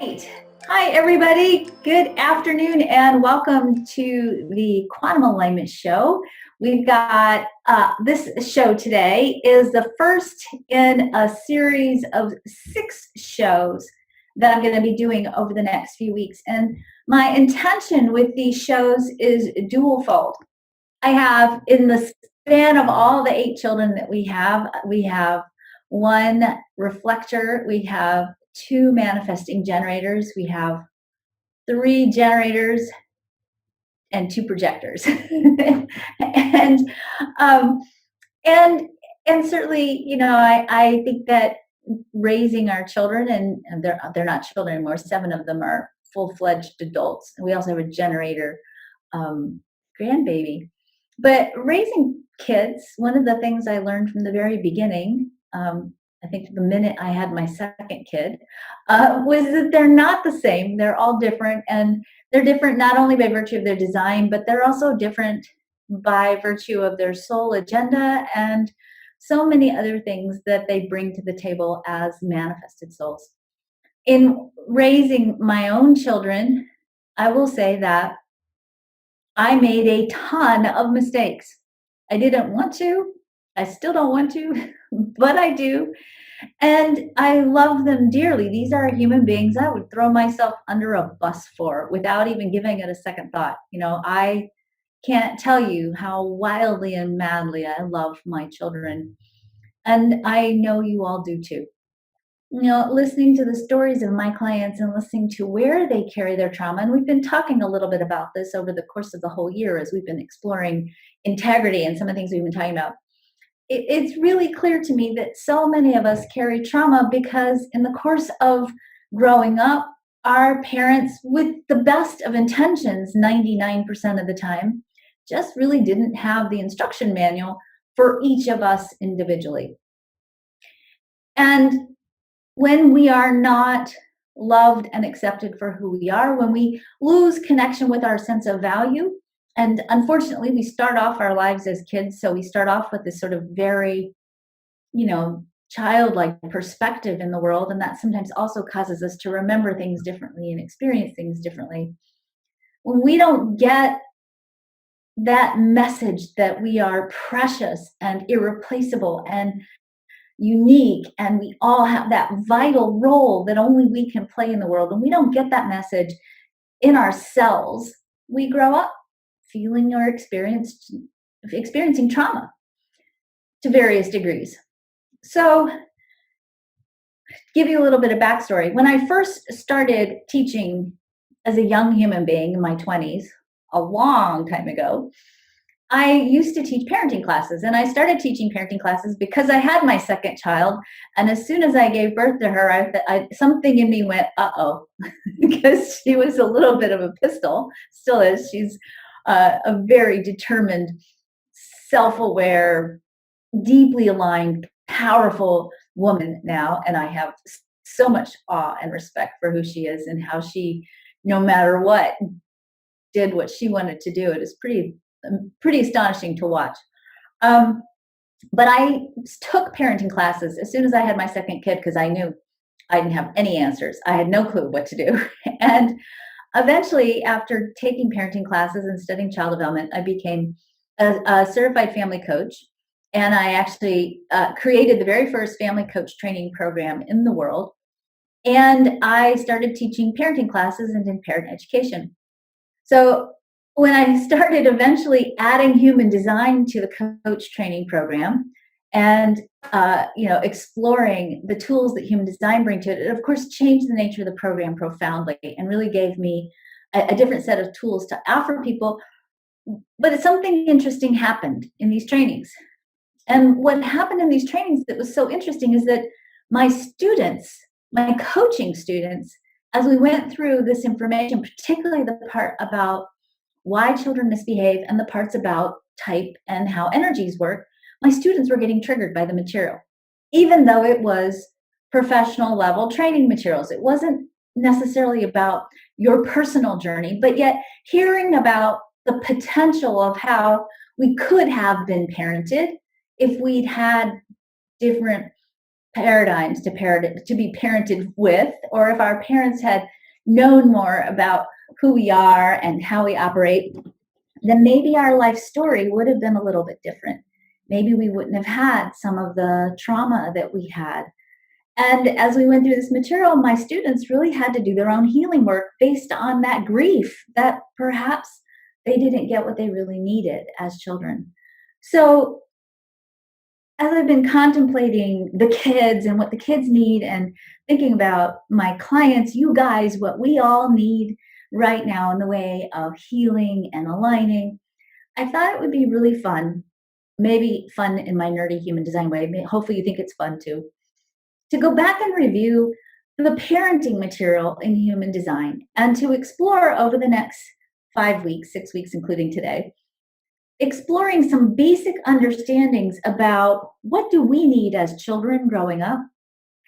Right. Hi, everybody. Good afternoon and welcome to the Quantum Alignment Show. We've got this show today is the first in a series of 6 shows that I'm going to be doing over the next few weeks. And my intention with these shows is dual fold. I have, in the span of all the 8 children that we have 1 reflector, we have 2 manifesting generators, we have 3 generators, and 2 projectors. and um, and and certainly, I think that raising our children, and they're not children anymore. 7 of them are full-fledged adults, and we also have a generator grandbaby. But raising kids, one of the things I learned from the very beginning, I think the minute I had my second kid, was that they're not the same. They're all different, and they're different not only by virtue of their design, but they're also different by virtue of their soul agenda and so many other things that they bring to the table as manifested souls. In raising my own children, I will say that I made a ton of mistakes. I didn't want to. I still don't want to, but I do. And I love them dearly. These are human beings I would throw myself under a bus for without even giving it a second thought. I can't tell you how wildly and madly I love my children. And I know you all do too. Listening to the stories of my clients and listening to where they carry their trauma. And we've been talking a little bit about this over the course of the whole year as we've been exploring integrity and some of the things we've been talking about. It's really clear to me that so many of us carry trauma because in the course of growing up, our parents, with the best of intentions, 99% of the time, just really didn't have the instruction manual for each of us individually. And when we are not loved and accepted for who we are, when we lose connection with our sense of value, and unfortunately, we start off our lives as kids, so we start off with this sort of very, childlike perspective in the world, and that sometimes also causes us to remember things differently and experience things differently. When we don't get that message that we are precious and irreplaceable and unique, and we all have that vital role that only we can play in the world, and we don't get that message in ourselves, we grow up feeling or experiencing trauma to various degrees. So, give you a little bit of backstory. When I first started teaching as a young human being in my 20s, a long time ago, I used to teach parenting classes, and I started teaching parenting classes because I had my second child, and as soon as I gave birth to her, something in me went, uh-oh, because she was a little bit of a pistol, still is. She's a very determined, self-aware, deeply aligned, powerful woman now, and I have so much awe and respect for who she is and how she, no matter what, did what she wanted to do. It is pretty astonishing to watch. But I took parenting classes as soon as I had my second kid because I knew I didn't have any answers. I had no clue what to do. And eventually, after taking parenting classes and studying child development, I became a certified family coach. And I actually created the very first family coach training program in the world. And I started teaching parenting classes and did parent education. So when I started eventually adding human design to the coach training program and exploring the tools that human design bring to it, it of course changed the nature of the program profoundly and really gave me a different set of tools to offer people. But something interesting happened in these trainings. And what happened in these trainings that was so interesting is that my students, my coaching students, as we went through this information, particularly the part about why children misbehave and the parts about type and how energies work, my students were getting triggered by the material, even though it was professional level training materials. It wasn't necessarily about your personal journey, but yet hearing about the potential of how we could have been parented if we'd had different paradigms to be parented with, or if our parents had known more about who we are and how we operate, then maybe our life story would have been a little bit different. Maybe we wouldn't have had some of the trauma that we had. And as we went through this material, my students really had to do their own healing work based on that grief that perhaps they didn't get what they really needed as children. So as I've been contemplating the kids and what the kids need and thinking about my clients, you guys, what we all need right now in the way of healing and aligning, I thought it would be really fun, maybe fun in my nerdy human design way. Hopefully, you think it's fun too, to go back and review the parenting material in human design and to explore over the next 5 weeks, 6 weeks, including today, exploring some basic understandings about what do we need as children growing up?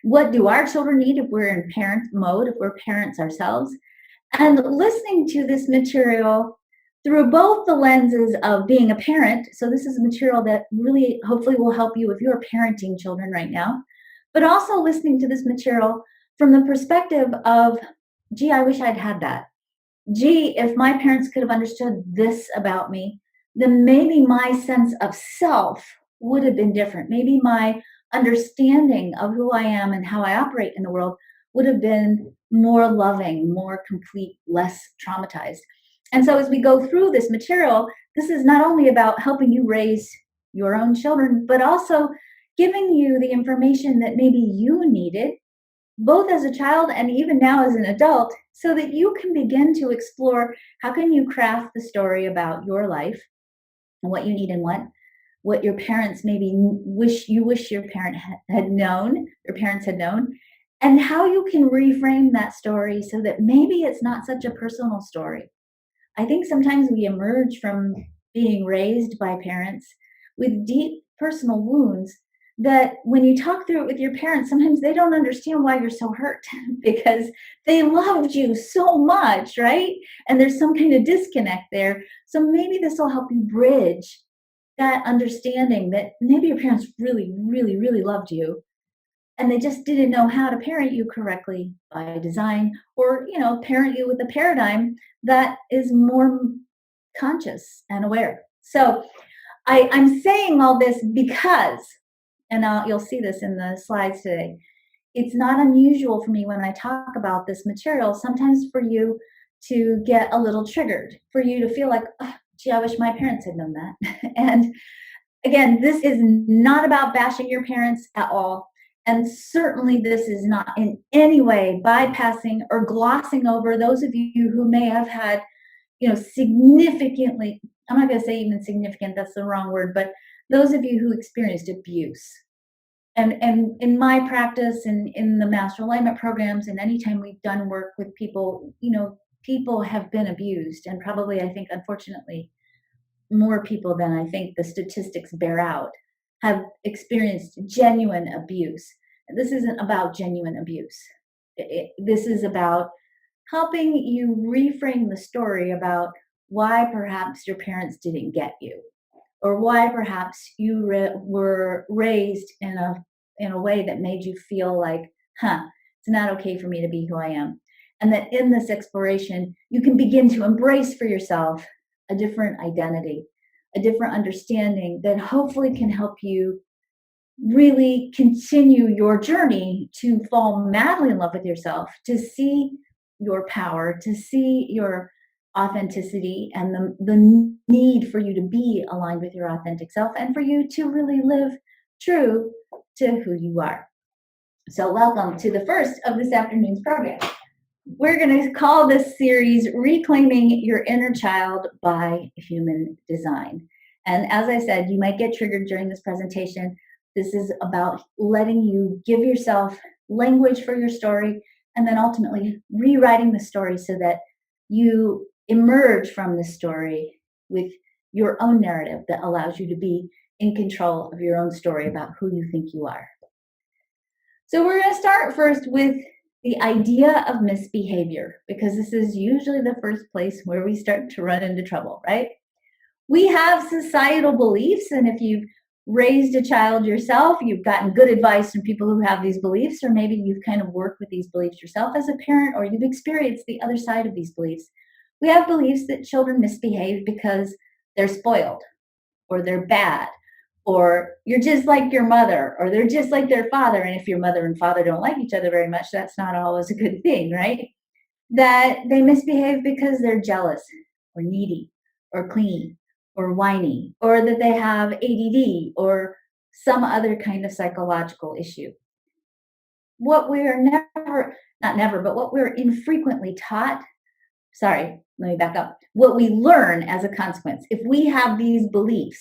What do our children need if we're in parent mode, if we're parents ourselves? And listening to this material through both the lenses of being a parent. So this is material that really hopefully will help you if you're parenting children right now, but also listening to this material from the perspective of, gee, I wish I'd had that. Gee, if my parents could have understood this about me, then maybe my sense of self would have been different. Maybe my understanding of who I am and how I operate in the world would have been more loving, more complete, less traumatized. And so as we go through this material, this is not only about helping you raise your own children, but also giving you the information that maybe you needed, both as a child and even now as an adult, so that you can begin to explore how can you craft the story about your life and what you need and what your parents maybe wish your parents had known, and how you can reframe that story so that maybe it's not such a personal story. I think sometimes we emerge from being raised by parents with deep personal wounds that when you talk through it with your parents, sometimes they don't understand why you're so hurt because they loved you so much, right? And there's some kind of disconnect there. So maybe this will help you bridge that understanding that maybe your parents really, really, really loved you and they just didn't know how to parent you correctly by design, or parent you with a paradigm that is more conscious and aware. So I'm saying all this because, and you'll see this in the slides today, it's not unusual for me when I talk about this material sometimes for you to get a little triggered, for you to feel like, oh, gee, I wish my parents had known that. And again, this is not about bashing your parents at all. And certainly this is not in any way bypassing or glossing over those of you who may have had, significantly, I'm not going to say even significant, that's the wrong word, but those of you who experienced abuse. And in my practice and in the master alignment programs, and anytime we've done work with people, people have been abused, and probably, I think, unfortunately, more people than I think the statistics bear out have experienced genuine abuse. And this isn't about genuine abuse. This is about helping you reframe the story about why perhaps your parents didn't get you, or why perhaps you were raised in a way that made you feel like, it's not okay for me to be who I am. And that in this exploration, you can begin to embrace for yourself a different identity, a different understanding that hopefully can help you really continue your journey to fall madly in love with yourself, to see your power, to see your authenticity and the need for you to be aligned with your authentic self and for you to really live true to who you are. So welcome to the first of this afternoon's program. We're going to call this series Reclaiming Your Inner Child by Human Design. And as I said, you might get triggered during this presentation. This is about letting you give yourself language for your story and then ultimately rewriting the story so that you emerge from this story with your own narrative that allows you to be in control of your own story about who you think you are. So we're going to start first with the idea of misbehavior, because this is usually the first place where we start to run into trouble, right? We have societal beliefs, and if you've raised a child yourself, you've gotten good advice from people who have these beliefs, or maybe you've kind of worked with these beliefs yourself as a parent, or you've experienced the other side of these beliefs. We have beliefs that children misbehave because they're spoiled, or they're bad, or you're just like your mother, or they're just like their father. And if your mother and father don't like each other very much, that's not always a good thing, right? That they misbehave because they're jealous, or needy, or clingy, or whiny, or that they have ADD, or some other kind of psychological issue. What we are never, not never, but what we're infrequently taught, sorry, let me back up. What we learn as a consequence, if we have these beliefs,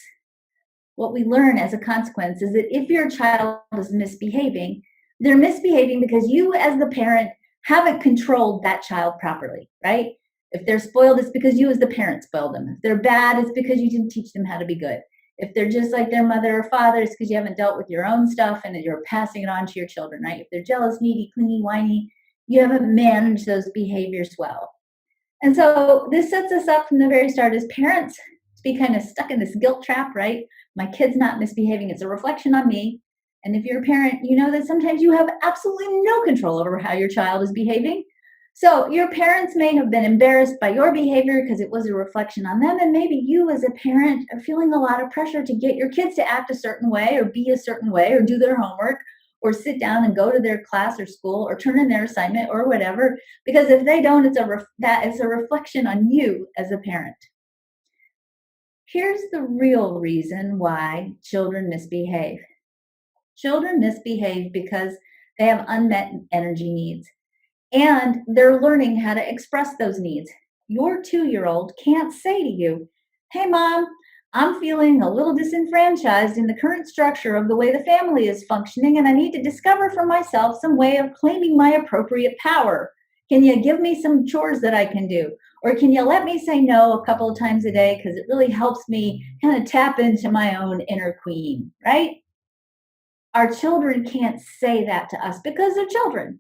what we learn as a consequence is that if your child is misbehaving, they're misbehaving because you, as the parent, haven't controlled that child properly, right? If they're spoiled, it's because you, as the parent, spoiled them. If they're bad, it's because you didn't teach them how to be good. If they're just like their mother or father, it's because you haven't dealt with your own stuff and you're passing it on to your children, right? If they're jealous, needy, clingy, whiny, you haven't managed those behaviors well. And so this sets us up from the very start as parents to be kind of stuck in this guilt trap, right? My kid's not misbehaving. It's a reflection on me. And if you're a parent, you know that sometimes you have absolutely no control over how your child is behaving. So your parents may have been embarrassed by your behavior because it was a reflection on them. And maybe you, as a parent, are feeling a lot of pressure to get your kids to act a certain way, or be a certain way, or do their homework, or sit down and go to their class or school, or turn in their assignment, or whatever. Because if they don't, that is a reflection on you as a parent. Here's the real reason why children misbehave. Children misbehave because they have unmet energy needs, and they're learning how to express those needs. Your 2-year-old can't say to you, "Hey, mom, I'm feeling a little disenfranchised in the current structure of the way the family is functioning, and I need to discover for myself some way of claiming my appropriate power. Can you give me some chores that I can do? Or can you let me say no a couple of times a day because it really helps me kind of tap into my own inner queen," right? Our children can't say that to us because they're children.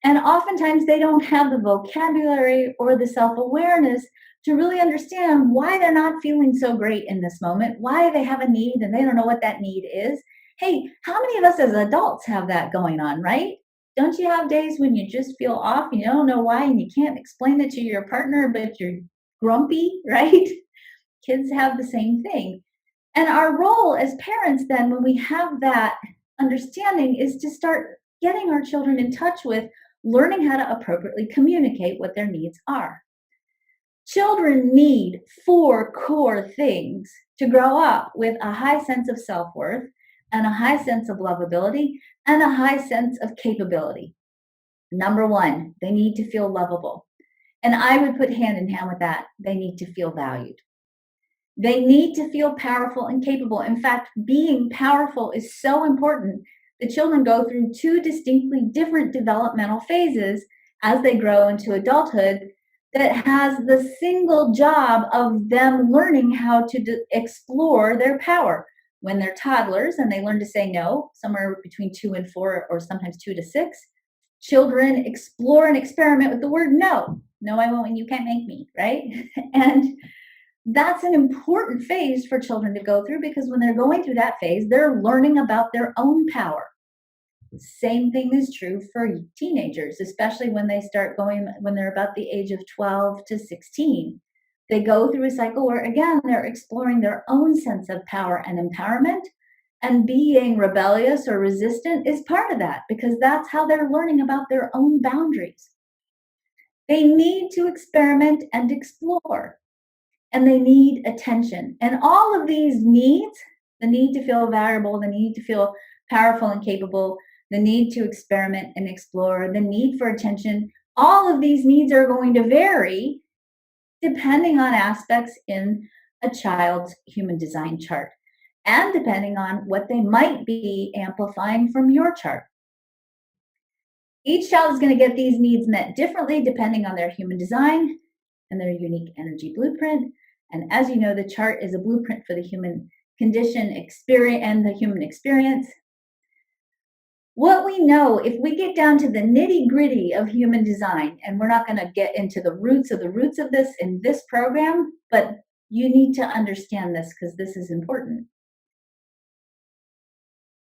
And oftentimes they don't have the vocabulary or the self awareness to really understand why they're not feeling so great in this moment, why they have a need and they don't know what that need is. Hey, how many of us as adults have that going on, right? Don't you have days when you just feel off and you don't know why and you can't explain it to your partner, but you're grumpy, right? Kids have the same thing. And our role as parents, then, when we have that understanding, is to start getting our children in touch with learning how to appropriately communicate what their needs are. Children need 4 core things to grow up with a high sense of self worth, and a high sense of lovability, and a high sense of capability. Number 1, they need to feel lovable. And I would put hand in hand with that, they need to feel valued. They need to feel powerful and capable. In fact, being powerful is so important. The children go through 2 distinctly different developmental phases as they grow into adulthood that has the single job of them learning how to explore their power. When they're toddlers and they learn to say no, somewhere between 2 and 4, or sometimes 2 to 6, children explore and experiment with the word no. No, I won't, and you can't make me, right? And that's an important phase for children to go through, because when they're going through that phase, they're learning about their own power. Same thing is true for teenagers, especially when they're about the age of 12 to 16. They go through a cycle where, again, they're exploring their own sense of power and empowerment, and being rebellious or resistant is part of that, because that's how they're learning about their own boundaries. They need to experiment and explore, and they need attention. And all of these needs, the need to feel valuable, the need to feel powerful and capable, the need to experiment and explore, the need for attention, all of these needs are going to vary depending on aspects in a child's human design chart, and depending on what they might be amplifying from your chart. Each child is going to get these needs met differently depending on their human design and their unique energy blueprint. And as you know, the chart is a blueprint for the human condition, experience, and the human experience. What we know, if we get down to the nitty-gritty of human design, and we're not going to get into the roots of this in this program, but you need to understand this because this is important.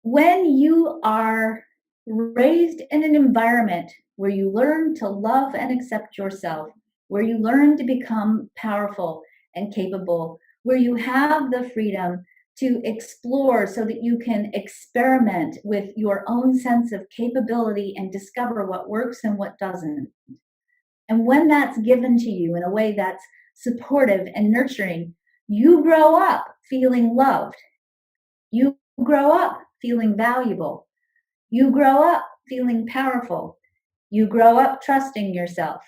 When you are raised in an environment where you learn to love and accept yourself, where you learn to become powerful and capable, where you have the freedom to explore so that you can experiment with your own sense of capability and discover what works and what doesn't. And when that's given to you in a way that's supportive and nurturing, you grow up feeling loved. You grow up feeling valuable. You grow up feeling powerful. You grow up trusting yourself.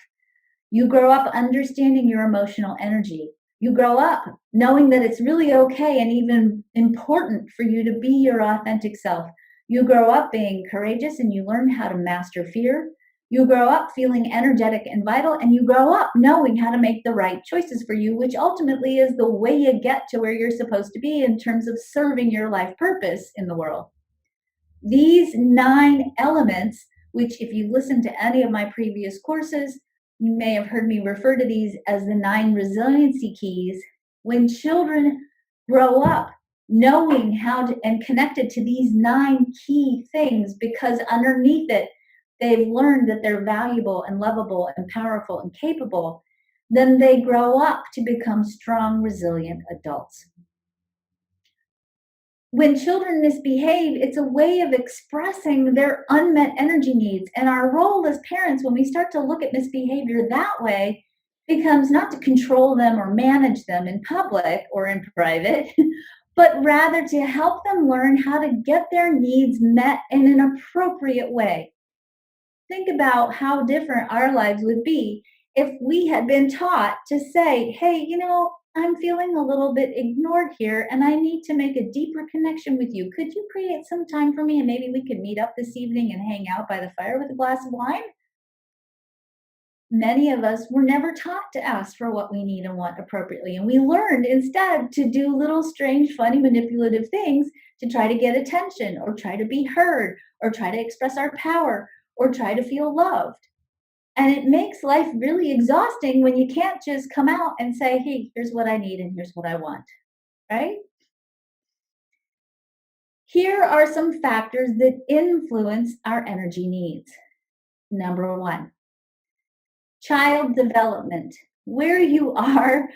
You grow up understanding your emotional energy. You grow up knowing that it's really okay and even important for you to be your authentic self. You grow up being courageous and you learn how to master fear. You grow up feeling energetic and vital, and you grow up knowing how to make the right choices for you, which ultimately is the way you get to where you're supposed to be in terms of serving your life purpose in the world. These 9 elements, which, if you listen to any of my previous courses, you may have heard me refer to these as the 9 resiliency keys. When children grow up knowing how to and connected to these 9 key things, because underneath it, they've learned that they're valuable and lovable and powerful and capable, then they grow up to become strong, resilient adults. When children misbehave, it's a way of expressing their unmet energy needs. And our role as parents, when we start to look at misbehavior that way, becomes not to control them or manage them in public or in private, but rather to help them learn how to get their needs met in an appropriate way. Think about how different our lives would be if we had been taught to say, hey, I'm feeling a little bit ignored here and I need to make a deeper connection with you. Could you create some time for me and maybe we could meet up this evening and hang out by the fire with a glass of wine? Many of us were never taught to ask for what we need and want appropriately. And we learned instead to do little strange, funny, manipulative things to try to get attention or try to be heard or try to express our power or try to feel loved. And it makes life really exhausting when you can't just come out and say, hey, here's what I need and here's what I want, right? Here are some factors that influence our energy needs. Number 1, child development. Where you are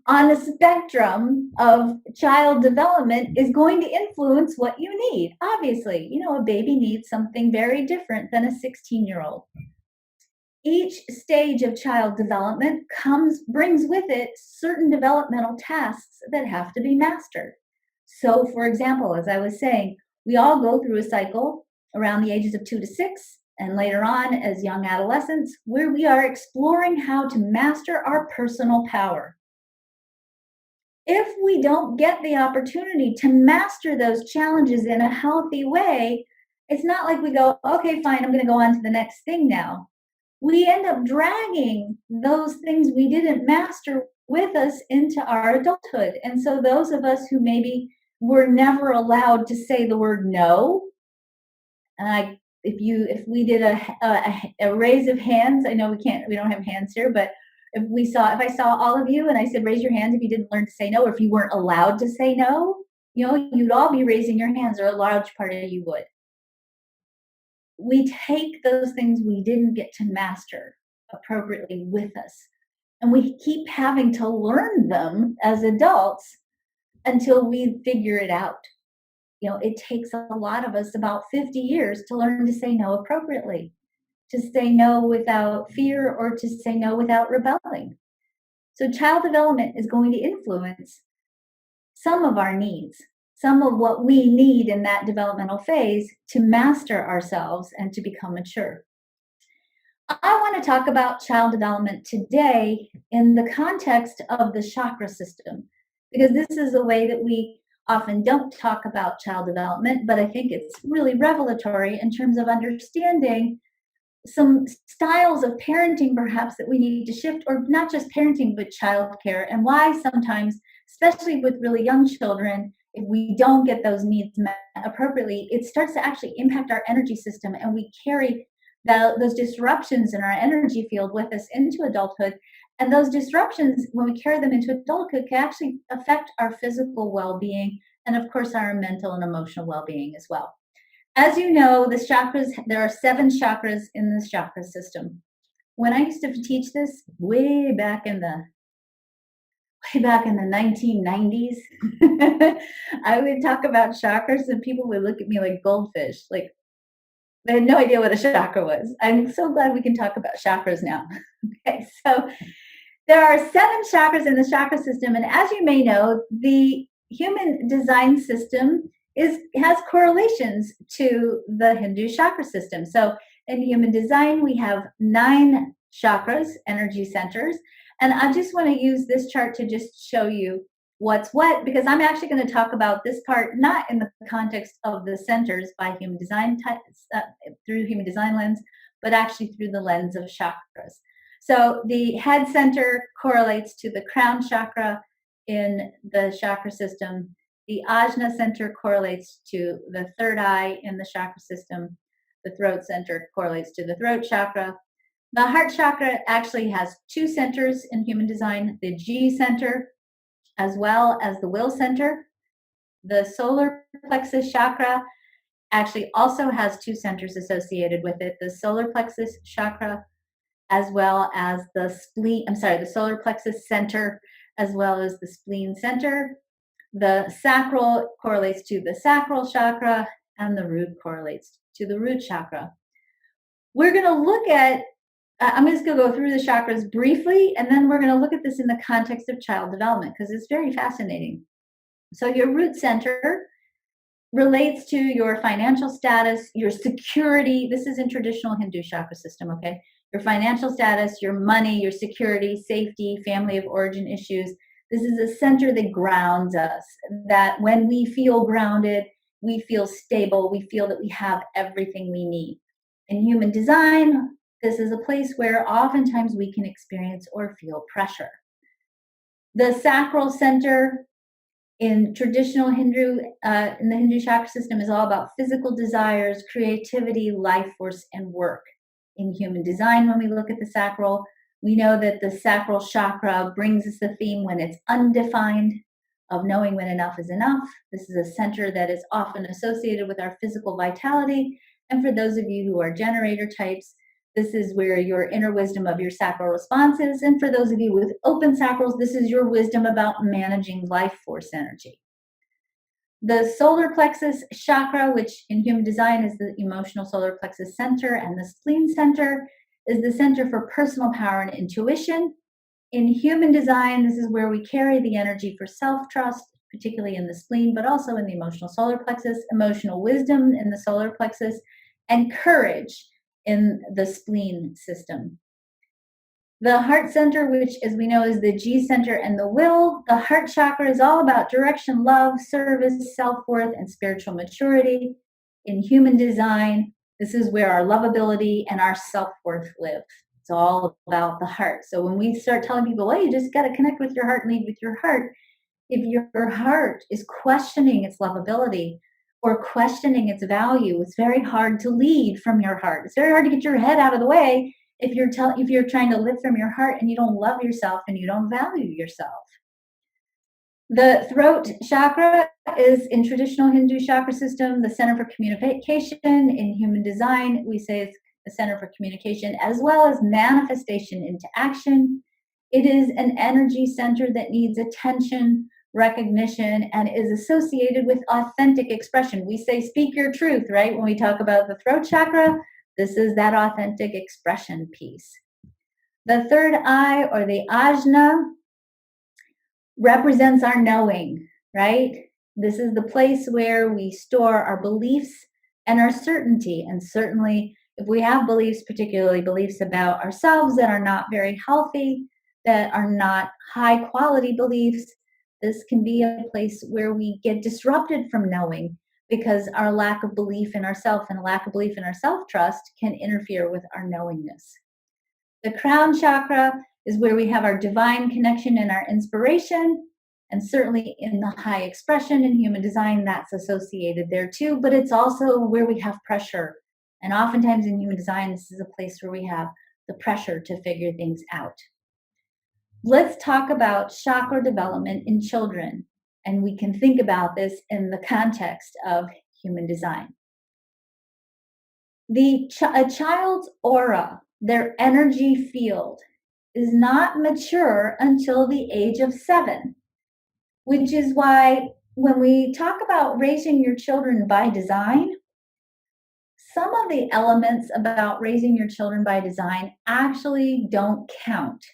on a spectrum of child development is going to influence what you need. Obviously, a baby needs something very different than a 16-year-old. Each stage of child development brings with it certain developmental tasks that have to be mastered. So, for example, as I was saying, we all go through a cycle around the ages of 2 to 6 and later on as young adolescents where we are exploring how to master our personal power. If we don't get the opportunity to master those challenges in a healthy way, it's not like we go, okay, fine, I'm going to go on to the next thing now. We end up dragging those things we didn't master with us into our adulthood. And so those of us who maybe were never allowed to say the word no, if we did a raise of hands, I know we don't have hands here, but if I saw all of you and I said raise your hands if you didn't learn to say no, or if you weren't allowed to say no, you'd all be raising your hands, or a large part of you would. We take those things we didn't get to master appropriately with us, and we keep having to learn them as adults until we figure it out. It takes a lot of us about 50 years to learn to say no appropriately, to say no without fear, or to say no without rebelling. So child development is going to influence some of our needs, some of what we need in that developmental phase to master ourselves and to become mature. I want to talk about child development today in the context of the chakra system, because this is a way that we often don't talk about child development, but I think it's really revelatory in terms of understanding some styles of parenting perhaps that we need to shift, or not just parenting, but childcare, and why sometimes, especially with really young children, if we don't get those needs met appropriately, it starts to actually impact our energy system, and we carry those disruptions in our energy field with us into adulthood. And those disruptions, when we carry them into adulthood, can actually affect our physical well-being and, of course, our mental and emotional well-being as well. As you know, the chakras, there are 7 chakras in the chakra system. When I used to teach this way back in the 1990s, I would talk about chakras and people would look at me like goldfish, like they had no idea what a chakra was. I'm so glad we can talk about chakras now. Okay, so there are 7 chakras in the chakra system, and as you may know, the human design system has correlations to the Hindu chakra system. So in human design, we have 9 chakras, energy centers, and I just want to use this chart to just show you what's what, because I'm actually going to talk about this part not in the context of the centers by human design through human design lens, but actually through the lens of chakras. So the head center correlates to the crown chakra in the chakra system. The ajna center correlates to the third eye in the chakra system. The throat center correlates to the throat chakra. The heart chakra actually has 2 centers in human design, the G center as well as the will center. The solar plexus chakra actually also has 2 centers associated with it, the solar plexus chakra as well as the solar plexus center, as well as the spleen center. The sacral correlates to the sacral chakra, and the root correlates to the root chakra. We're going to look at, I'm just going to go through the chakras briefly, and then we're going to look at this in the context of child development because it's very fascinating. So, your root center relates to your financial status, your security. This is in traditional Hindu chakra system, okay? Your financial status, your money, your security, safety, family of origin issues. This is a center that grounds us, that when we feel grounded, we feel stable, we feel that we have everything we need. In human design, this is a place where oftentimes we can experience or feel pressure. The sacral center in traditional Hindu, in the Hindu chakra system is all about physical desires, creativity, life force, and work. In human design, when we look at the sacral, we know that the sacral chakra brings us the theme when it's undefined, of knowing when enough is enough. This is a center that is often associated with our physical vitality. And for those of you who are generator types, this is where your inner wisdom of your sacral response is. And for those of you with open sacrals, this is your wisdom about managing life force energy. The solar plexus chakra, which in human design is the emotional solar plexus center, and the spleen center is the center for personal power and intuition. In human design, this is where we carry the energy for self-trust, particularly in the spleen, but also in the emotional solar plexus, emotional wisdom in the solar plexus, and courage in the spleen system. The heart center, which as we know is the G center and the will, the heart chakra is all about direction, love, service, self-worth, and spiritual maturity. In human design, this is where our lovability and our self-worth live. It's all about the heart. So when we start telling people, well, you just got to connect with your heart and lead with your heart, if your heart is questioning its lovability or questioning its value, it's very hard to lead from your heart. It's very hard to get your head out of the way if you're trying to live from your heart and you don't love yourself and you don't value yourself. The throat chakra is in traditional Hindu chakra system, the center for communication. In human design, we say it's the center for communication as well as manifestation into action. It is an energy center that needs attention, recognition, and is associated with authentic expression. We say speak your truth, right? When we talk about the throat chakra, this is that authentic expression piece. The third eye, or the ajna, represents our knowing, right? This is the place where we store our beliefs and our certainty. And certainly, if we have beliefs, particularly beliefs about ourselves that are not very healthy, that are not high quality beliefs, this can be a place where we get disrupted from knowing because our lack of belief in ourselves and a lack of belief in our self-trust can interfere with our knowingness. The crown chakra is where we have our divine connection and our inspiration, and certainly in the high expression in human design, that's associated there too, but it's also where we have pressure. And oftentimes in human design, this is a place where we have the pressure to figure things out. Let's talk about chakra development in children, and we can think about this in the context of human design. A child's aura, their energy field, is not mature until the age of 7, which is why when we talk about raising your children by design, some of the elements about raising your children by design actually don't count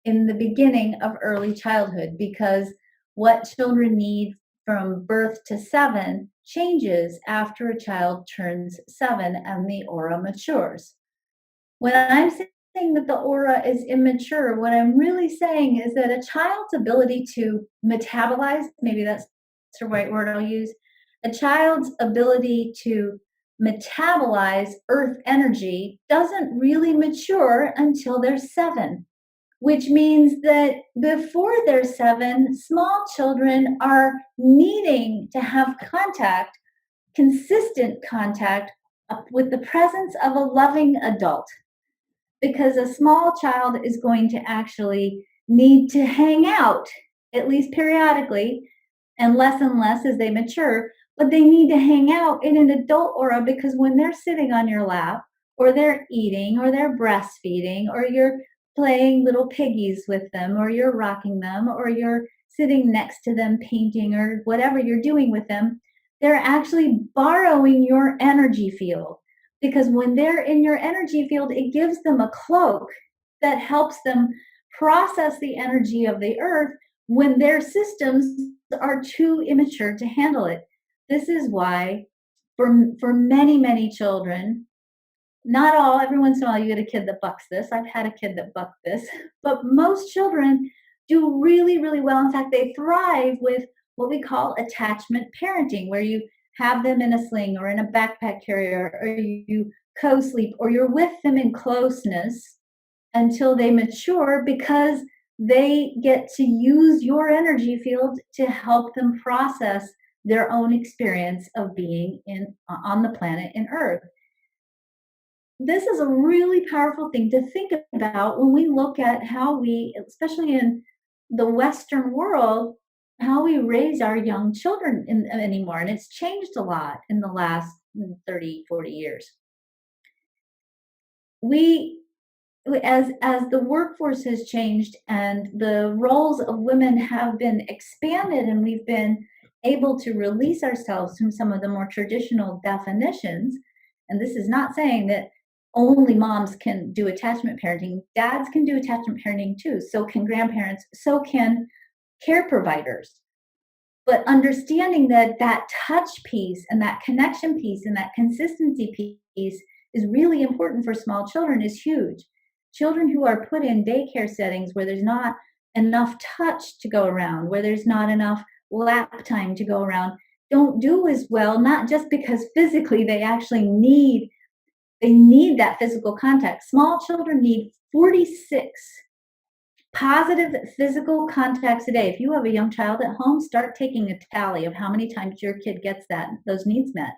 in the beginning of early childhood, because what children need from birth to 7 changes after a child turns 7 and the aura matures. When I'm saying that the aura is immature, what I'm really saying is that a child's ability to metabolize, maybe that's the right word I'll use, a child's ability to metabolize earth energy doesn't really mature until they're 7, which means that before they're 7, small children are needing to have contact, consistent contact, with the presence of a loving adult, because a small child is going to actually need to hang out, at least periodically, and less as they mature. But they need to hang out in an adult aura, because when they're sitting on your lap, or they're eating, or they're breastfeeding, or you're playing little piggies with them, or you're rocking them, or you're sitting next to them painting, or whatever you're doing with them, they're actually borrowing your energy field, because when they're in your energy field, it gives them a cloak that helps them process the energy of the earth when their systems are too immature to handle it. This is why, for many children, not all, every once in a while you get a kid that bucks this. I've had a kid that bucked this, but most children do really well. In fact, they thrive with what we call attachment parenting, where you have them in a sling or in a backpack carrier, or you co-sleep, or you're with them in closeness until they mature, because they get to use your energy field to help them process their own experience of being on the planet in Earth. This is a really powerful thing to think about when we look at how we, especially in the Western world, how we raise our young children anymore. And it's changed a lot in the last 30, 40 years. We, as the workforce has changed and the roles of women have been expanded, and we've been able to release ourselves from some of the more traditional definitions, and this is not saying that only moms can do attachment parenting. Dads can do attachment parenting too. So can grandparents. So can care providers. But understanding that that touch piece and that connection piece and that consistency piece is really important for small children is huge. Children who are put in daycare settings where there's not enough touch to go around, where there's not enough lap time to go around, don't do as well, not just because physically they actually need that physical contact. Small children need 46 positive physical contacts a day. If you have a young child at home, start taking a tally of how many times your kid gets those needs met.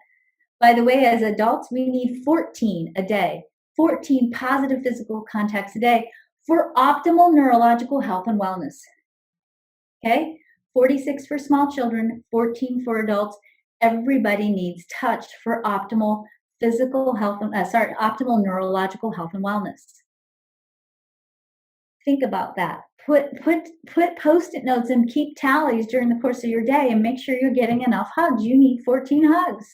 By the way, as adults, we need 14 a day, 14 positive physical contacts a day for optimal neurological health and wellness. Okay? 46 for small children, 14 for adults. Everybody needs touch for optimal physical health, optimal neurological health and wellness. Think about that. Put Post-it notes and keep tallies during the course of your day, and make sure you're getting enough hugs. You need 14 hugs.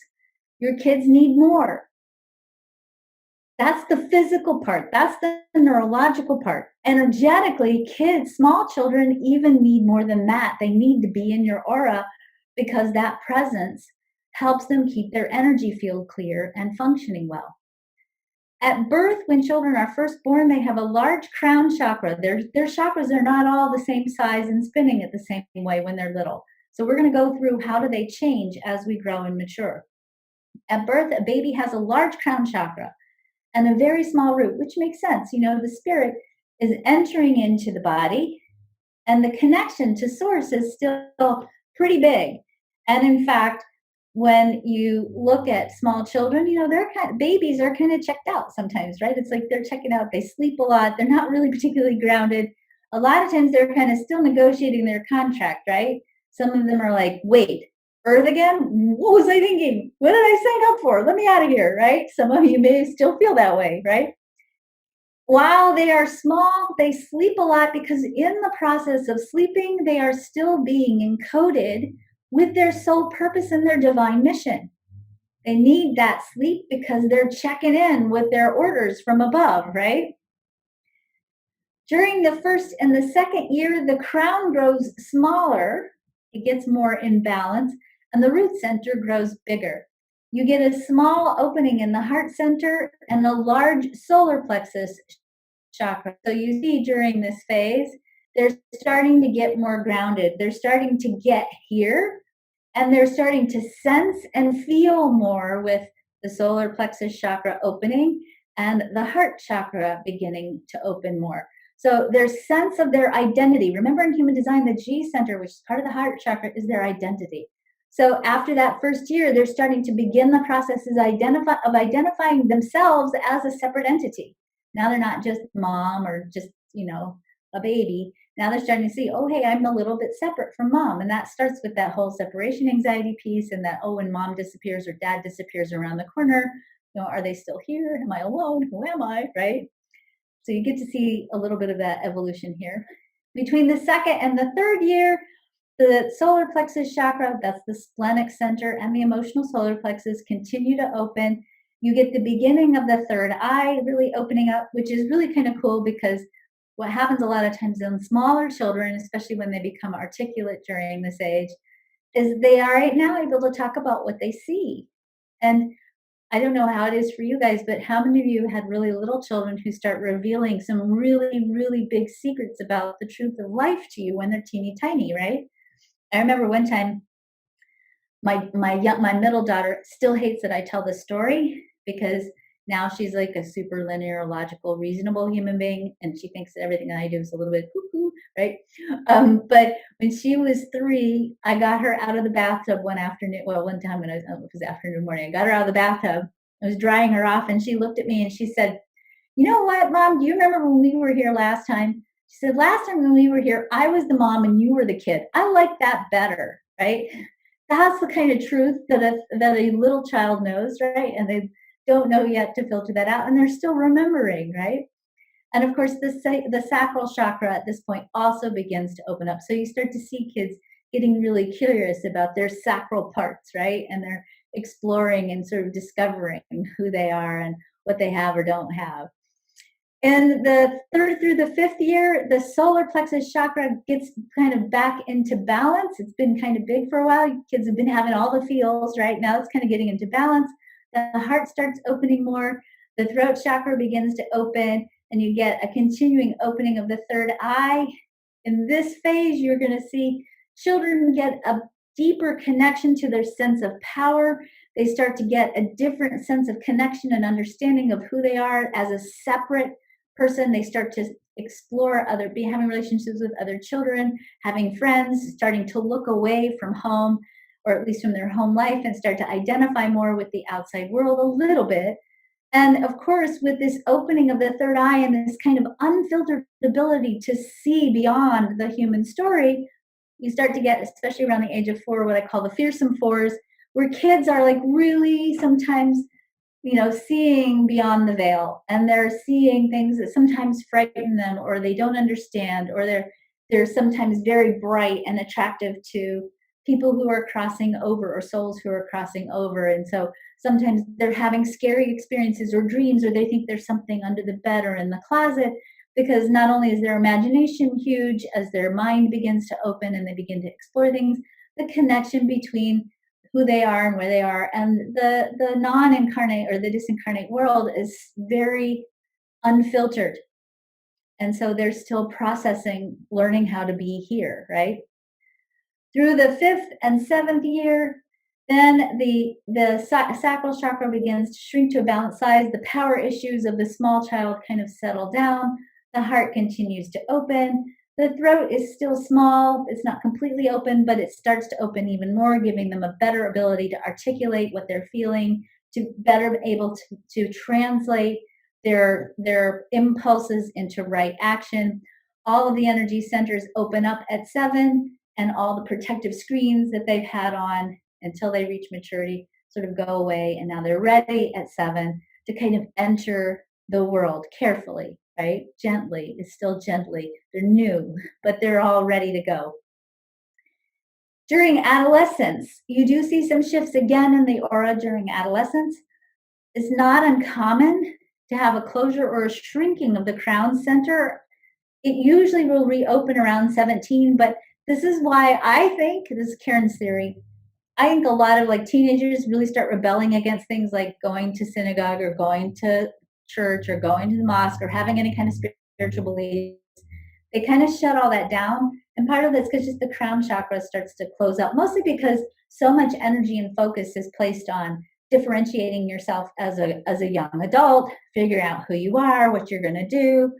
Your kids need more. That's the physical part. That's the neurological part. Energetically, kids, small children even need more than that. They need to be in your aura, because that presence helps them keep their energy field clear and functioning well. At birth, when children are first born, they have a large crown chakra. Their chakras are not all the same size and spinning at the same way when they're little. So we're going to go through how do they change as we grow and mature. At birth, a baby has a large crown chakra and a very small root, which makes sense. You know, the spirit is entering into the body, and the connection to source is still pretty big. And in fact, when you look at small children, you know, babies are kind of checked out sometimes, right? It's like they're checking out. They sleep a lot. They're not really particularly grounded. A lot of times they're kind of still negotiating their contract, right? Some of them are like, wait, Earth again? What was I thinking? What did I sign up for? Let me out of here, right? Some of you may still feel that way, right? While they are small, they sleep a lot because in the process of sleeping, they are still being encoded with their soul purpose and their divine mission. They need that sleep because they're checking in with their orders from above, right? During the first and the second year, the crown grows smaller, it gets more in balance, and the root center grows bigger. You get a small opening in the heart center and a large solar plexus chakra. So you see during this phase, they're starting to get more grounded. They're starting to get here and they're starting to sense and feel more with the solar plexus chakra opening and the heart chakra beginning to open more. So their sense of their identity. Remember in human design, the G center, which is part of the heart chakra, is their identity. So after that first year, they're starting to begin the processes of identifying themselves as a separate entity. Now they're not just mom or just, a baby. Now they're starting to see, oh, hey, I'm a little bit separate from mom. And that starts with that whole separation anxiety piece and that, oh, when mom disappears or dad disappears around the corner, are they still here? Am I alone? Who am I? Right? So you get to see a little bit of that evolution here. Between the second and the third year, the solar plexus chakra, that's the splenic center, and the emotional solar plexus continue to open. You get the beginning of the third eye really opening up, which is really kind of cool because what happens a lot of times in smaller children, especially when they become articulate during this age, is they are right now able to talk about what they see. And I don't know how it is for you guys, but how many of you had really little children who start revealing some really, really big secrets about the truth of life to you when they're teeny tiny, right? I remember one time my middle daughter still hates that I tell this story because now she's like a super linear, logical, reasonable human being, and she thinks that everything that I do is a little bit cuckoo, right? But when she was 3, I got her out of the bathtub one afternoon. Well, one time when it was afternoon morning, I got her out of the bathtub. I was drying her off, and she looked at me and she said, "You know what, Mom? Do you remember when we were here last time?" She said, "Last time when we were here, I was the mom and you were the kid. I like that better," right? That's the kind of truth that a little child knows, right? And they don't know yet to filter that out, and they're still remembering, right? And of course, the sacral chakra at this point also begins to open up. So you start to see kids getting really curious about their sacral parts, right? And they're exploring and sort of discovering who they are and what they have or don't have. In the third through the fifth year, the solar plexus chakra gets kind of back into balance. It's been kind of big for a while. Kids have been having all the feels, right? Now it's kind of getting into balance. The heart starts opening more. The throat chakra begins to open, and you get a continuing opening of the third eye. In this phase, you're going to see children get a deeper connection to their sense of power. They start to get a different sense of connection and understanding of who they are as a separate person. They start to explore having relationships with other children, having friends, starting to look away from home, or at least from their home life, and start to identify more with the outside world a little bit. And of course, with this opening of the third eye and this kind of unfiltered ability to see beyond the human story, you start to get, especially around the age of 4, what I call the fearsome 4s, where kids are like really sometimes seeing beyond the veil, and they're seeing things that sometimes frighten them, or they don't understand, or they're sometimes very bright and attractive to people who are crossing over, or souls who are crossing over. And so sometimes they're having scary experiences or dreams, or they think there's something under the bed or in the closet, because not only is their imagination huge as their mind begins to open and they begin to explore things, the connection between who they are and where they are and the non-incarnate or the disincarnate world is very unfiltered. And so they're still processing, learning how to be here, right? Through the 5th and 7th year, then the sacral chakra begins to shrink to a balanced size. The power issues of the small child kind of settle down. The heart continues to open. The throat is still small. It's not completely open, but it starts to open even more, giving them a better ability to articulate what they're feeling, to better be able to translate their impulses into right action. All of the energy centers open up at 7, and all the protective screens that they've had on until they reach maturity, sort of go away. And now they're ready at 7 to kind of enter the world carefully, right? Gently. It's still gently. They're new, but they're all ready to go. During adolescence, you do see some shifts again in the aura during adolescence. It's not uncommon to have a closure or a shrinking of the crown center. It usually will reopen around 17, but this is why I think, this is Karen's theory, I think a lot of like teenagers really start rebelling against things like going to synagogue or going to church or going to the mosque or having any kind of spiritual beliefs. They kind of shut all that down. And part of this because just the crown chakra starts to close up, mostly because so much energy and focus is placed on differentiating yourself as a young adult, figuring out who you are, what you're going to do.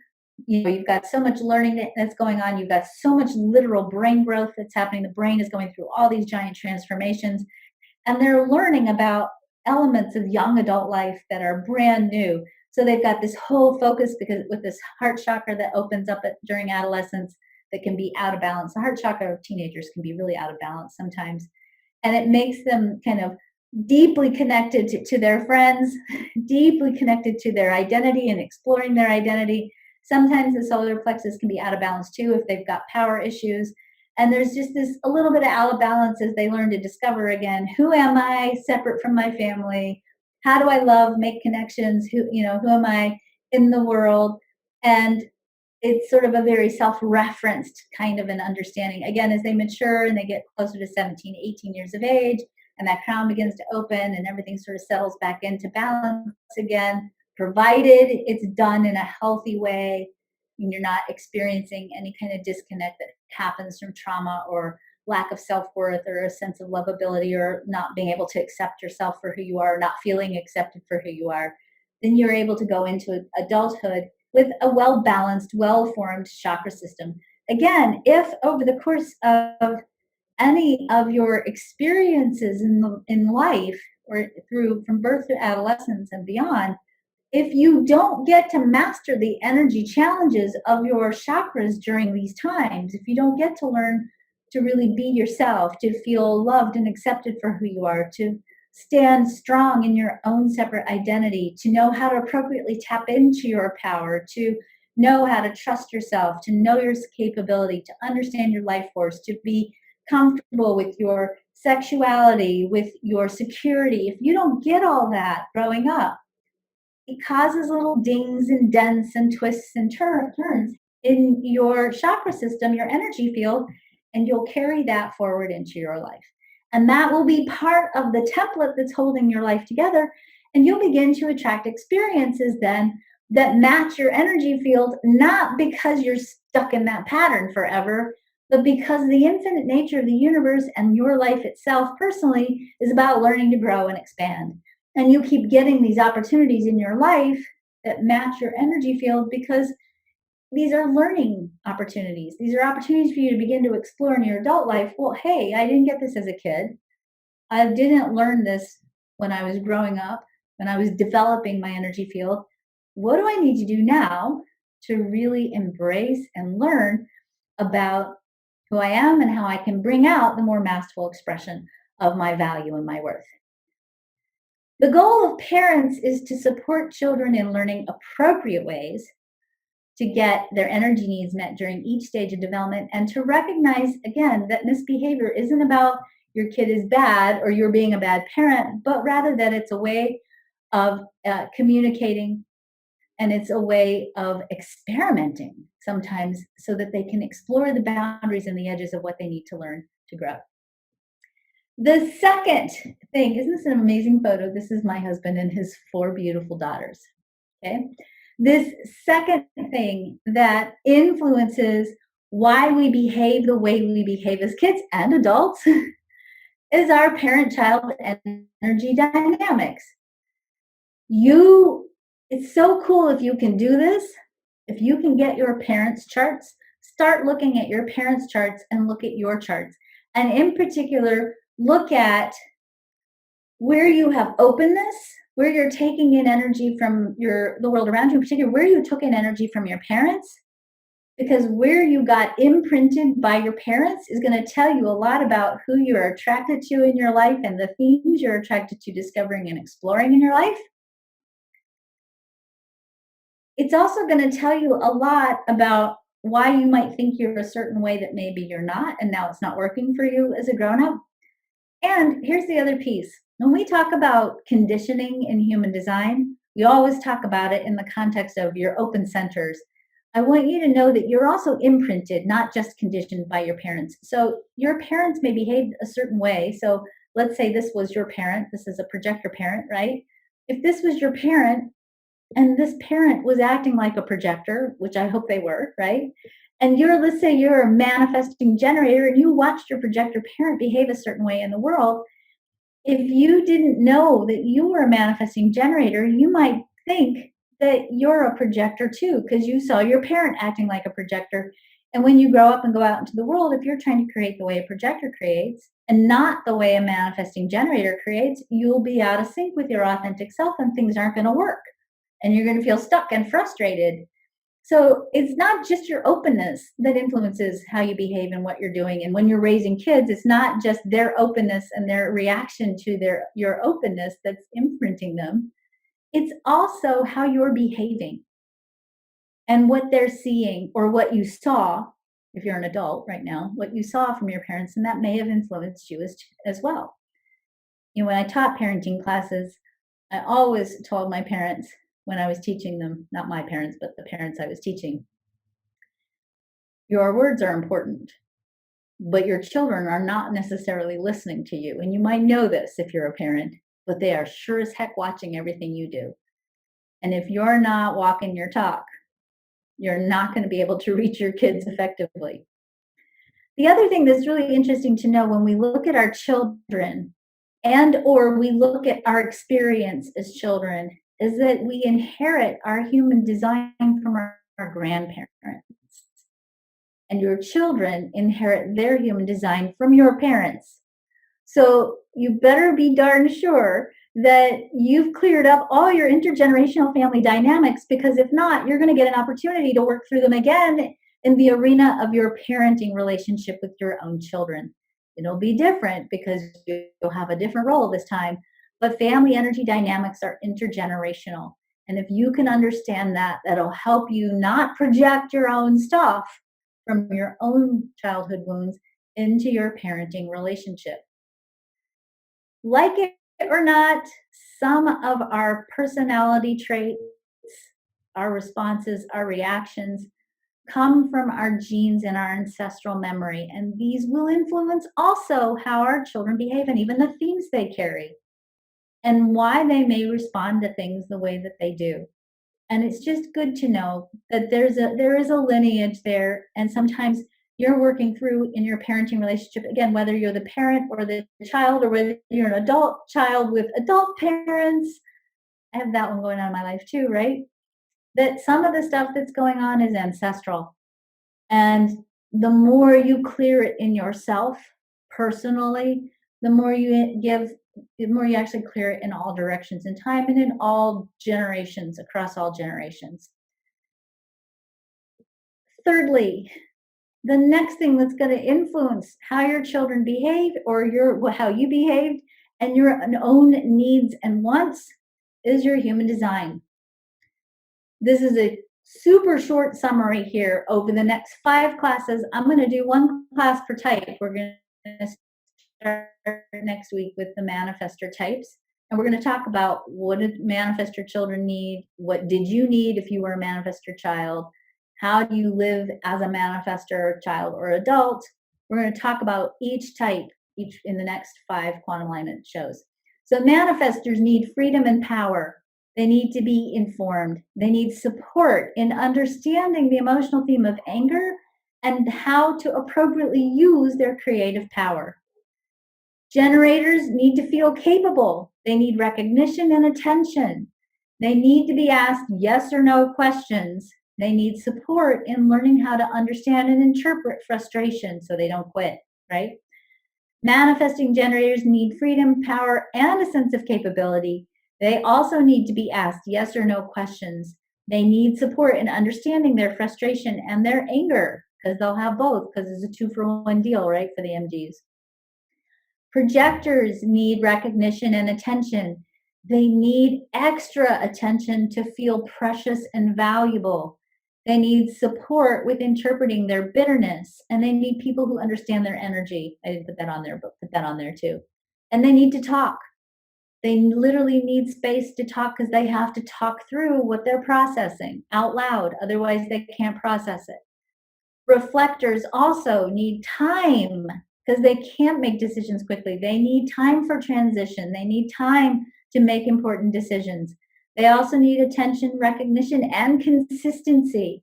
You've got so much learning that's going on. You've got so much literal brain growth that's happening. The brain is going through all these giant transformations, and they're learning about elements of young adult life that are brand new. So they've got this whole focus because with this heart chakra that opens up during adolescence that can be out of balance. The heart chakra of teenagers can be really out of balance sometimes. And it makes them kind of deeply connected to their friends, deeply connected to their identity and exploring their identity. Sometimes the solar plexus can be out of balance too if they've got power issues. And there's just this a little bit of out of balance as they learn to discover again, who am I separate from my family? How do I love, make connections? Who am I in the world? And it's sort of a very self-referenced kind of an understanding. Again, as they mature and they get closer to 17, 18 years of age, and that crown begins to open and everything sort of settles back into balance again, provided it's done in a healthy way and you're not experiencing any kind of disconnect that happens from trauma or lack of self-worth or a sense of lovability or not being able to accept yourself for who you are, or not feeling accepted for who you are, then you're able to go into adulthood with a well-balanced, well-formed chakra system. Again, if over the course of any of your experiences in life or from birth to adolescence and beyond, if you don't get to master the energy challenges of your chakras during these times, if you don't get to learn to really be yourself, to feel loved and accepted for who you are, to stand strong in your own separate identity, to know how to appropriately tap into your power, to know how to trust yourself, to know your capability, to understand your life force, to be comfortable with your sexuality, with your security. If you don't get all that growing up, it causes little dings and dents and twists and turns in your chakra system, your energy field, and you'll carry that forward into your life. And that will be part of the template that's holding your life together. And you'll begin to attract experiences then that match your energy field, not because you're stuck in that pattern forever, but because the infinite nature of the universe and your life itself personally is about learning to grow and expand. And you keep getting these opportunities in your life that match your energy field because these are learning opportunities. These are opportunities for you to begin to explore in your adult life. Well, hey, I didn't get this as a kid. I didn't learn this when I was growing up, when I was developing my energy field. What do I need to do now to really embrace and learn about who I am and how I can bring out the more masterful expression of my value and my worth? The goal of parents is to support children in learning appropriate ways to get their energy needs met during each stage of development and to recognize, again, that misbehavior isn't about your kid is bad or you're being a bad parent, but rather that it's a way of communicating and it's a way of experimenting sometimes so that they can explore the boundaries and the edges of what they need to learn to grow. The second thing, isn't this an amazing photo? This is my husband and his 4 beautiful daughters. Okay. This second thing that influences why we behave the way we behave as kids and adults is our parent-child energy dynamics. It's so cool if you can do this. If you can get your parents' charts, start looking at your parents' charts and look at your charts. And in particular, look at where you have openness, where you're taking in energy from the world around you, in particular, where you took in energy from your parents, Because where you got imprinted by your parents is going to tell you a lot about who you're attracted to in your life and the themes you're attracted to discovering and exploring in your life. It's also going to tell you a lot about why you might think you're a certain way that maybe you're not, and now it's not working for you as a grown up. And here's the other piece. When we talk about conditioning in human design, we always talk about it in the context of your open centers. I want you to know that you're also imprinted, not just conditioned by your parents. So your parents may behave a certain way. So let's say this was your parent. This is a projector parent, right? If this was your parent and this parent was acting like a projector, which I hope they were, right? And let's say you're a manifesting generator and you watched your projector parent behave a certain way in the world. If you didn't know that you were a manifesting generator, you might think that you're a projector too, because you saw your parent acting like a projector. And when you grow up and go out into the world, if you're trying to create the way a projector creates and not the way a manifesting generator creates, you'll be out of sync with your authentic self and things aren't going to work. And you're going to feel stuck and frustrated. So it's not just your openness that influences how you behave and what you're doing. And when you're raising kids, it's not just their openness and their reaction to your openness that's imprinting them. It's also how you're behaving and what they're seeing or what you saw, if you're an adult right now, what you saw from your parents, and that may have influenced you as well. When I taught parenting classes, I always told my parents, when I was teaching them, not my parents, but the parents I was teaching, your words are important, but your children are not necessarily listening to you. And you might know this if you're a parent, but they are sure as heck watching everything you do. And if you're not walking your talk, you're not going to be able to reach your kids effectively. The other thing that's really interesting to know when we look at our children and or we look at our experience as children is that we inherit our human design from our grandparents. And your children inherit their human design from your parents. So you better be darn sure that you've cleared up all your intergenerational family dynamics, because if not, you're going to get an opportunity to work through them again in the arena of your parenting relationship with your own children. It'll be different because you'll have a different role this time, but family energy dynamics are intergenerational. And if you can understand that, that'll help you not project your own stuff from your own childhood wounds into your parenting relationship. Like it or not, some of our personality traits, our responses, our reactions come from our genes and our ancestral memory. And these will influence also how our children behave and even the themes they carry and why they may respond to things the way that they do. And it's just good to know that there is a lineage there, and sometimes you're working through in your parenting relationship, again, whether you're the parent or the child, or whether you're an adult child with adult parents. I have that one going on in my life too, right? That some of the stuff that's going on is ancestral. And the more you clear it in yourself personally, the more you actually clear it in all directions in time and in all generations, across all generations. Thirdly, the next thing that's going to influence how your children behave or how you behaved and your own needs and wants is your human design. This is a super short summary here. Over the next 5 classes, I'm going to do 1 class per type. We're going to start next week with the manifestor types. And we're going to talk about what did manifestor children need? What did you need if you were a manifestor child? How do you live as a manifestor child or adult? We're going to talk about each type in the next 5 quantum alignment shows. So manifestors need freedom and power. They need to be informed. They need support in understanding the emotional theme of anger and how to appropriately use their creative power. Generators need to feel capable. They need recognition and attention. They need to be asked yes or no questions. They need support in learning how to understand and interpret frustration so they don't quit, right? Manifesting generators need freedom, power, and a sense of capability. They also need to be asked yes or no questions. They need support in understanding their frustration and their anger, because they'll have both, because it's a 2-for-1 deal, right, for the MGs. Projectors need recognition and attention. They need extra attention to feel precious and valuable. They need support with interpreting their bitterness, and they need people who understand their energy. I didn't put that on there, but put that on there too. And they need to talk. They literally need space to talk, because they have to talk through what they're processing out loud. Otherwise, they can't process it. Reflectors also need time, because they can't make decisions quickly. They need time for transition. They need time to make important decisions. They also need attention, recognition, and consistency,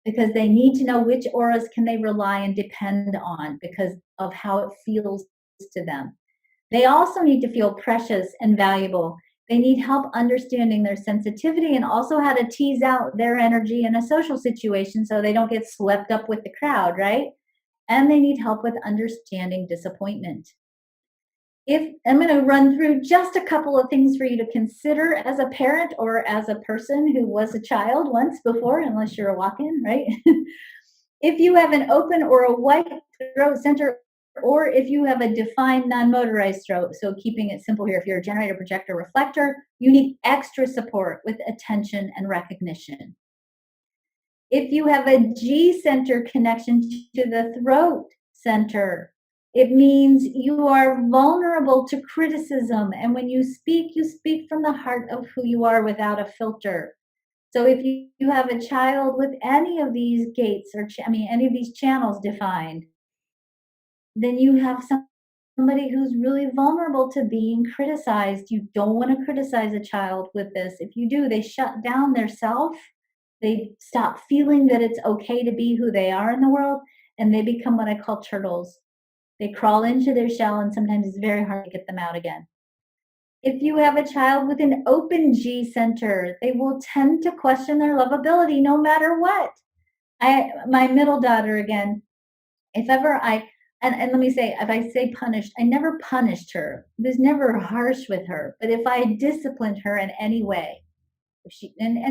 because they need to know which auras can they rely and depend on because of how it feels to them. They also need to feel precious and valuable. They need help understanding their sensitivity and also how to tease out their energy in a social situation so they don't get swept up with the crowd, right? And they need help with understanding disappointment. If I'm going to run through just a couple of things for you to consider as a parent or as a person who was a child once before, unless you're a walk-in, right? If you have an open or a white throat center, or if you have a defined non-motorized throat, so keeping it simple here, if you're a generator, projector, reflector, you need extra support with attention and recognition. If you have a G center connection to the throat center, it means you are vulnerable to criticism. And when you speak from the heart of who you are without a filter. So if you have a child with any of these gates or any of these channels defined, then you have somebody who's really vulnerable to being criticized. You don't want to criticize a child with this. If you do, they shut down their self. They stop feeling that it's okay to be who they are in the world, and they become what I call turtles. They crawl into their shell, and sometimes it's very hard to get them out again. If you have a child with an open G center, they will tend to question their lovability no matter what. My middle daughter, again, if ever and let me say, if I say punished, I never punished her. I was never harsh with her. But if I disciplined her in any way, and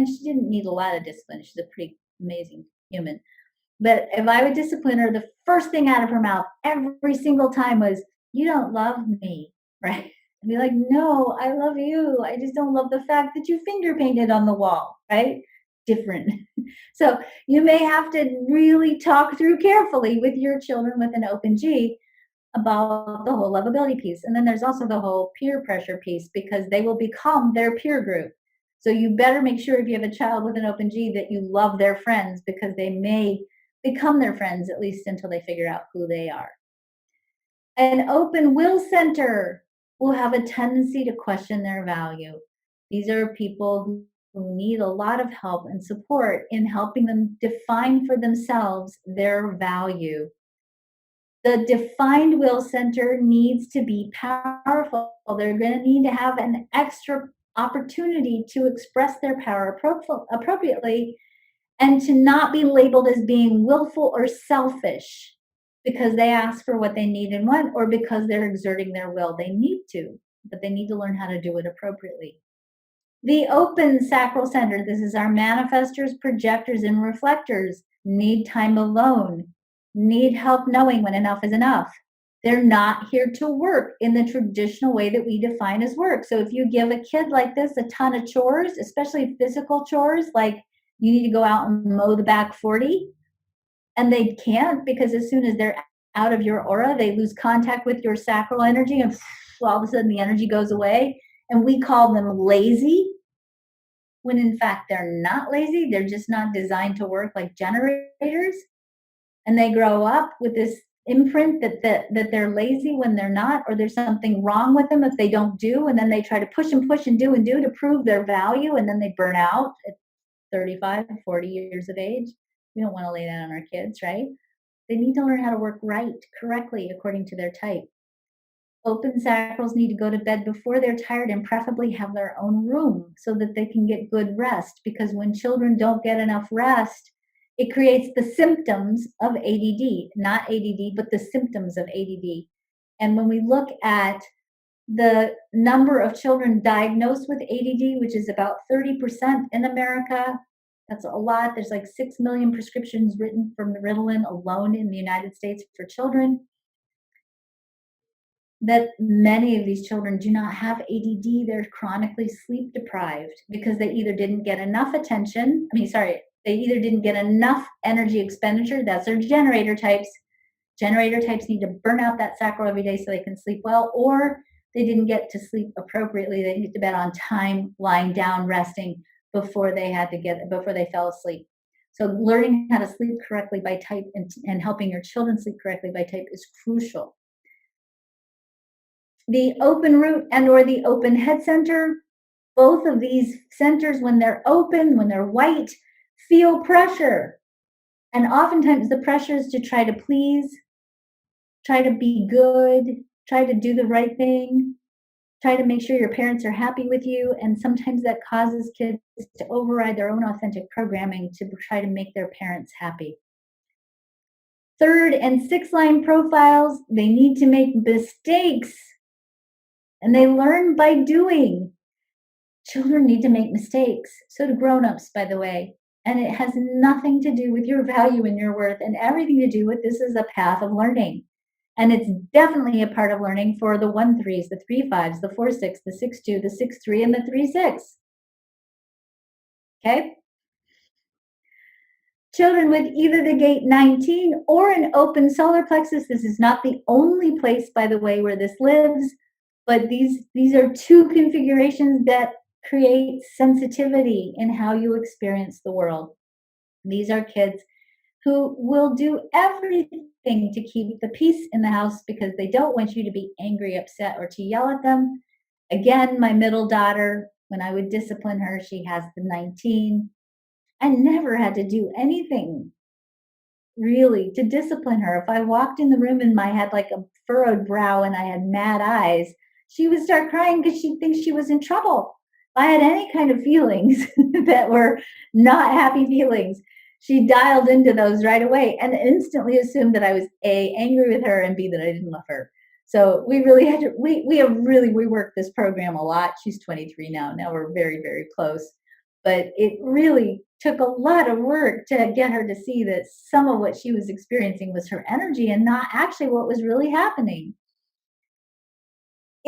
she didn't need a lot of discipline. She's a pretty amazing human. But if I would discipline her, the first thing out of her mouth every single time was, "You don't love me," right? I'd be like, "No, I love you. I just don't love the fact that you finger painted on the wall," right? Different. So you may have to really talk through carefully with your children with an open G about the whole lovability piece. And then there's also the whole peer pressure piece, because they will become their peer group. So you better make sure if you have a child with an open G that you love their friends, because they may become their friends, at least until they figure out who they are. An open will center will have a tendency to question their value. These are people who need a lot of help and support in helping them define for themselves their value. The defined will center needs to be powerful. They're going to need to have an extra opportunity to express their power appropriately, and to not be labeled as being willful or selfish because they ask for what they need and want, or because they're exerting their will. They need to, but they need to learn how to do it appropriately. The open sacral center, this is our manifestors, projectors, and reflectors, need time alone, need help knowing when enough is enough. They're not here to work in the traditional way that we define as work. So if you give a kid like this a ton of chores, especially physical chores, like you need to go out and mow the back 40, and they can't, because as soon as they're out of your aura, they lose contact with your sacral energy, and all of a sudden the energy goes away. And we call them lazy, when in fact they're not lazy. They're just not designed to work like generators. And they grow up with this imprint that they're lazy when they're not, or there's something wrong with them if they don't do, and then they try to push and do to prove their value, and then they burn out at 35, 40 years of age. We don't want to lay that on our kids, right? They need to learn how to work correctly, according to their type. Open sacrals need to go to bed before they're tired, and preferably have their own room so that they can get good rest, because when children don't get enough rest, it creates the symptoms of ADD, not ADD, but the symptoms of ADD. And when we look at the number of children diagnosed with ADD, which is about 30% in America, That's a lot. There's like 6 million prescriptions written for Ritalin alone in the United States for children. That many of these children do not have ADD. They're chronically sleep deprived because they either didn't get enough attention. They either didn't get enough energy expenditure. That's their generator types. Generator types need to burn out that sacral every day so they can sleep well, or they didn't get to sleep appropriately. They get to bed on time, lying down, resting before they fell asleep. So learning how to sleep correctly by type and helping your children sleep correctly by type is crucial. The open root and or the open head center, both of these centers, when they're open, when they're white, feel pressure. And oftentimes the pressure is to try to please, try to be good, try to do the right thing, try to make sure your parents are happy with you. And sometimes that causes kids to override their own authentic programming to try to make their parents happy. Third and sixth line profiles, they need to make mistakes. And they learn by doing. Children need to make mistakes. So do grown-ups, by the way. And it has nothing to do with your value and your worth and everything to do with this is a path of learning. And it's definitely a part of learning for the 1-3s, the 3-5s, the 4-6, the 6-2, the 6-3, and the 3-6. Okay? Children with either the gate 19 or an open solar plexus, this is not the only place, by the way, where this lives, but these are two configurations that create sensitivity in how you experience the world. These are kids who will do everything to keep the peace in the house because they don't want you to be angry, upset, or to yell at them. Again, my middle daughter, when I would discipline her, she has the 19. I never had to do anything really to discipline her. If I walked in the room and I had like a furrowed brow and I had mad eyes, she would start crying because she thinks she was in trouble. If I had any kind of feelings that were not happy feelings, she dialed into those right away and instantly assumed that I was A, angry with her, and B, that I didn't love her. So we really had to, we worked this program a lot. She's 23 now. Now we're very, very close. But it really took a lot of work to get her to see that some of what she was experiencing was her energy and not actually what was really happening.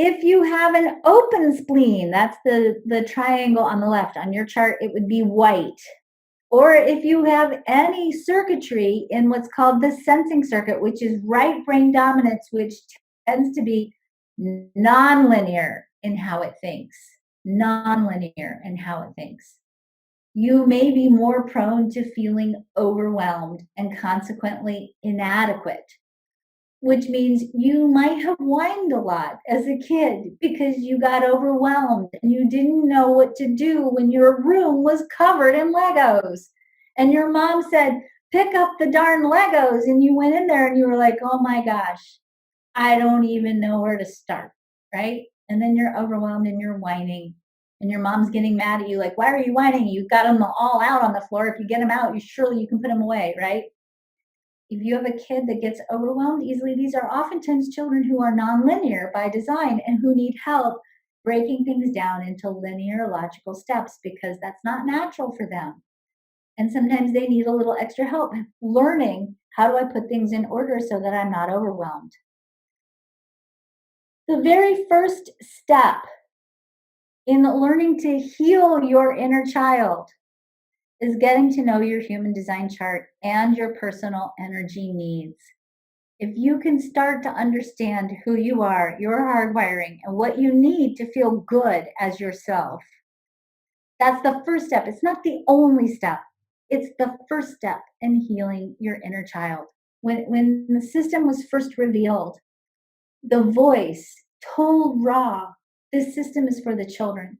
If you have an open spleen, that's the triangle on the left. On your chart, it would be white. Or if you have any circuitry in what's called the sensing circuit, which is right brain dominance, which tends to be nonlinear in how it thinks. Nonlinear in how it thinks. You may be more prone to feeling overwhelmed and consequently inadequate, which means you might have whined a lot as a kid because you got overwhelmed and you didn't know what to do when your room was covered in Legos. And your mom said, pick up the darn Legos. And you went in there and you were like, oh my gosh, I don't even know where to start, right? And then you're overwhelmed and you're whining. And your mom's getting mad at you, like, why are you whining? You've got them all out on the floor. If you get them out, you can put them away, right? If you have a kid that gets overwhelmed easily, these are oftentimes children who are nonlinear by design and who need help breaking things down into linear logical steps because that's not natural for them. And sometimes they need a little extra help learning how do I put things in order so that I'm not overwhelmed. The very first step in learning to heal your inner child is getting to know your human design chart and your personal energy needs. If you can start to understand who you are, your hardwiring, and what you need to feel good as yourself, that's the first step. It's not the only step. It's the first step in healing your inner child. When the system was first revealed, the voice told raw, this system is for the children.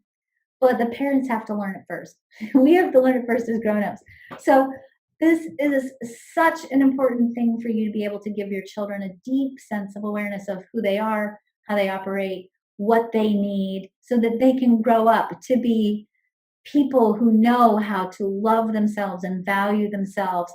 But the parents have to learn it first. We have to learn it first as grown-ups. So this is such an important thing for you to be able to give your children a deep sense of awareness of who they are, how they operate, what they need, so that they can grow up to be people who know how to love themselves and value themselves,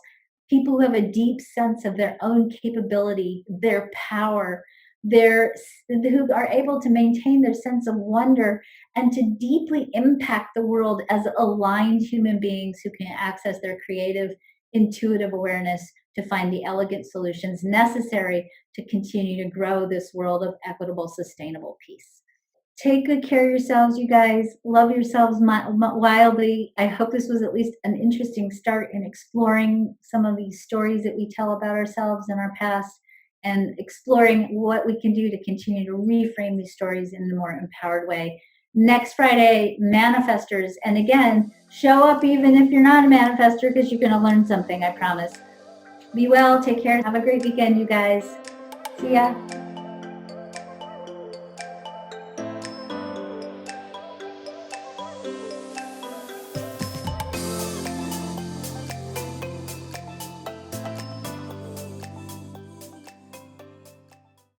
people who have a deep sense of their own capability, their power, who are able to maintain their sense of wonder and to deeply impact the world as aligned human beings who can access their creative, intuitive awareness to find the elegant solutions necessary to continue to grow this world of equitable, sustainable peace. Take good care of yourselves, you guys. Love yourselves wildly. I hope this was at least an interesting start in exploring some of these stories that we tell about ourselves in our past and exploring what we can do to continue to reframe these stories in a more empowered way. Next Friday, manifestors. And again, show up even if you're not a manifester because you're going to learn something, I promise. Be well, take care, have a great weekend, you guys. See ya.